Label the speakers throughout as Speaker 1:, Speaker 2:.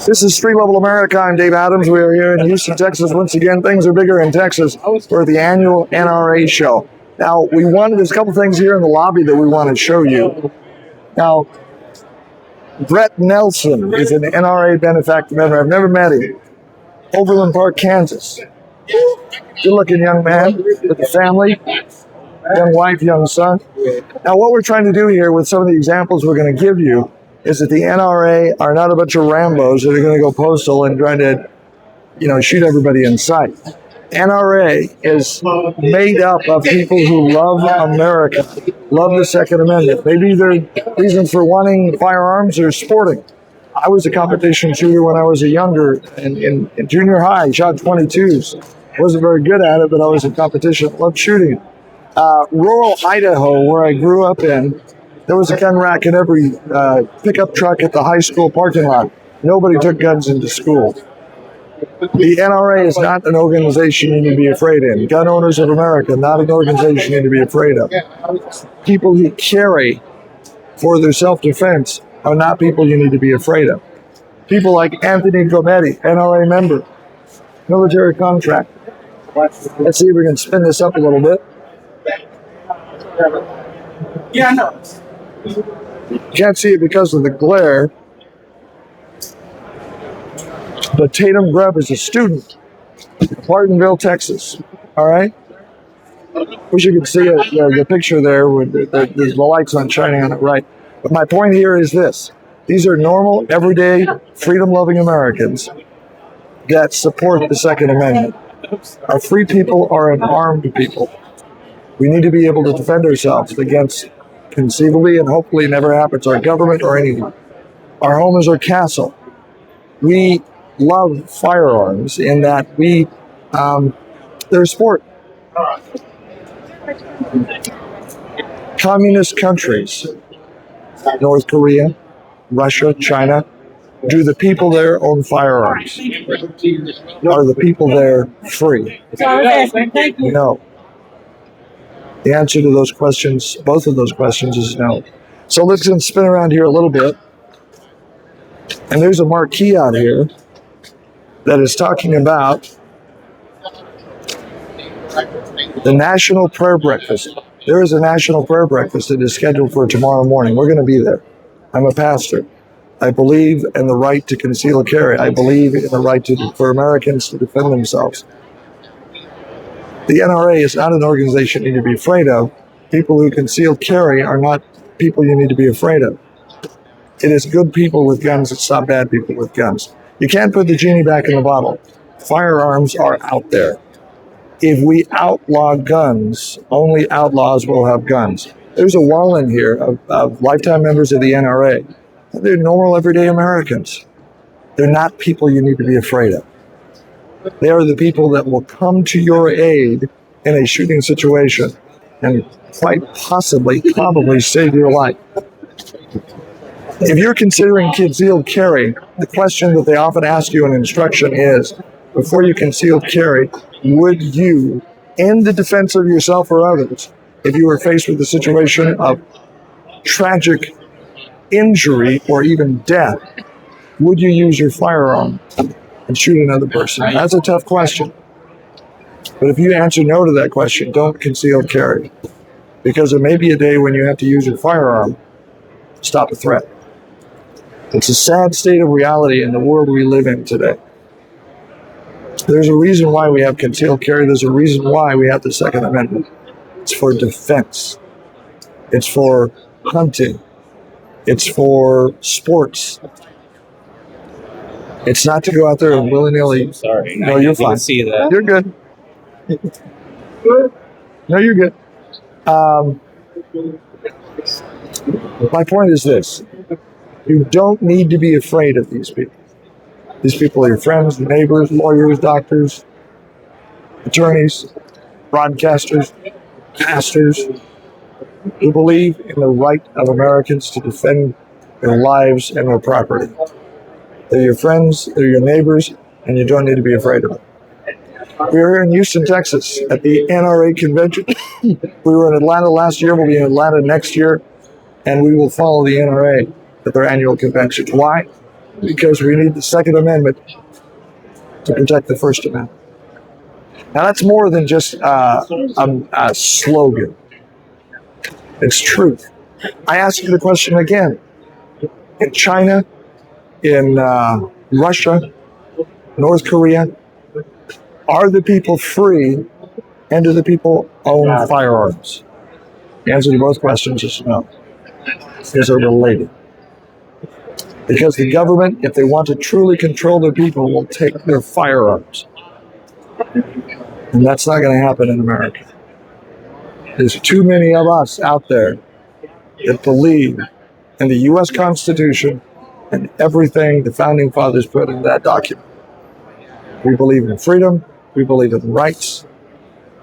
Speaker 1: This is Street Level America. I'm Dave Adams. We are here in Houston, Texas. Once again, things are bigger in Texas for the annual NRA show. Now, there's a couple things here in the lobby that we want to show you. Now, Brett Nelson is an NRA benefactor member. I've never met him. Overland Park, Kansas. Good-looking young man with a family, young wife, young son. Now, what we're trying to do here with some of the examples we're going to give you is that the NRA are not a bunch of Rambos that are going to go postal and try to, shoot everybody in sight. NRA is made up of people who love America, love the Second Amendment. Maybe their reasons for wanting firearms are sporting. I was a competition shooter when I was younger in junior high, shot 22s. Wasn't very good at it, but I was in competition, loved shooting. Rural Idaho, where I grew up in, there was a gun rack in every pickup truck at the high school parking lot. Nobody took guns into school. The NRA is not an organization you need to be afraid of. Gun Owners of America, not an organization you need to be afraid of. People who carry for their self-defense are not people you need to be afraid of. People like Anthony Gometti, NRA member, military contractor. Let's see if we can spin this up a little bit. Yeah, no. Can't see it because of the glare. But Tatum Grubb is a student in Martinville, Texas. All right? Wish you could see the picture there with the lights on shining on it right. But my point here is this. These are normal, everyday, freedom-loving Americans that support the Second Amendment. Our free people are an armed people. We need to be able to defend ourselves against, conceivably and hopefully never happens, our government or anyone. Our home is our castle. We love firearms in that they're a sport. Communist countries, North Korea, Russia, China, do the people there own firearms? Are the people there free? No. The answer to those questions, both of those questions, is no. So let's spin around here a little bit. And there's a marquee out here that is talking about the National Prayer Breakfast. There is a National Prayer Breakfast that is scheduled for tomorrow morning. We're going to be there. I'm a pastor. I believe in the right to conceal carry. I believe in the right for Americans to defend themselves. The NRA is not an organization you need to be afraid of. People who conceal carry are not people you need to be afraid of. It is good people with guns. It's not bad people with guns. You can't put the genie back in the bottle. Firearms are out there. If we outlaw guns, only outlaws will have guns. There's a wall in here of lifetime members of the NRA. They're normal, everyday Americans. They're not people you need to be afraid of. They are the people that will come to your aid in a shooting situation and quite possibly, probably save your life. If you're considering concealed carry, the question that they often ask you in instruction is, before you concealed carry, would you, in the defense of yourself or others, if you were faced with a situation of tragic injury or even death, would you use your firearm and shoot another person? That's a tough question. But if you answer no to that question, don't conceal carry. Because there may be a day when you have to use your firearm to stop a threat. It's a sad state of reality in the world we live in today. There's a reason why we have concealed carry. There's a reason why we have the Second Amendment. It's for defense. It's for hunting. It's for sports. It's not to go out there and willy-nilly.
Speaker 2: Sorry.
Speaker 1: No, you're fine.
Speaker 2: See that.
Speaker 1: You're good. No, you're good. My point is this. You don't need to be afraid of these people. These people are your friends, neighbors, lawyers, doctors, attorneys, broadcasters, pastors who believe in the right of Americans to defend their lives and their property. They're your friends, they're your neighbors, and you don't need to be afraid of them. We are here in Houston, Texas at the Nra Convention. We were in Atlanta last year, we'll be in Atlanta next year, and we will follow the NRA at their annual convention. Why? because we need the Second Amendment to protect the First Amendment. Now, that's more than just a slogan. It's truth. I ask you the question again. In China, in Russia, North Korea, are the people free and do the people own firearms? The answer to both questions is no. These are related. Because the government, if they want to truly control their people, will take their firearms. And that's not going to happen in America. There's too many of us out there that believe in the U.S. Constitution and everything the Founding Fathers put in that document. We believe in freedom. We believe in rights.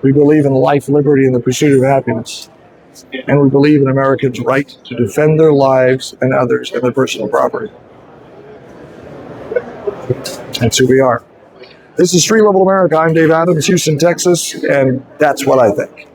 Speaker 1: We believe in life, liberty, and the pursuit of happiness. And we believe in Americans' right to defend their lives and others and their personal property. That's who we are. This is Street Level America. I'm Dave Adams, Houston, Texas, and that's what I think.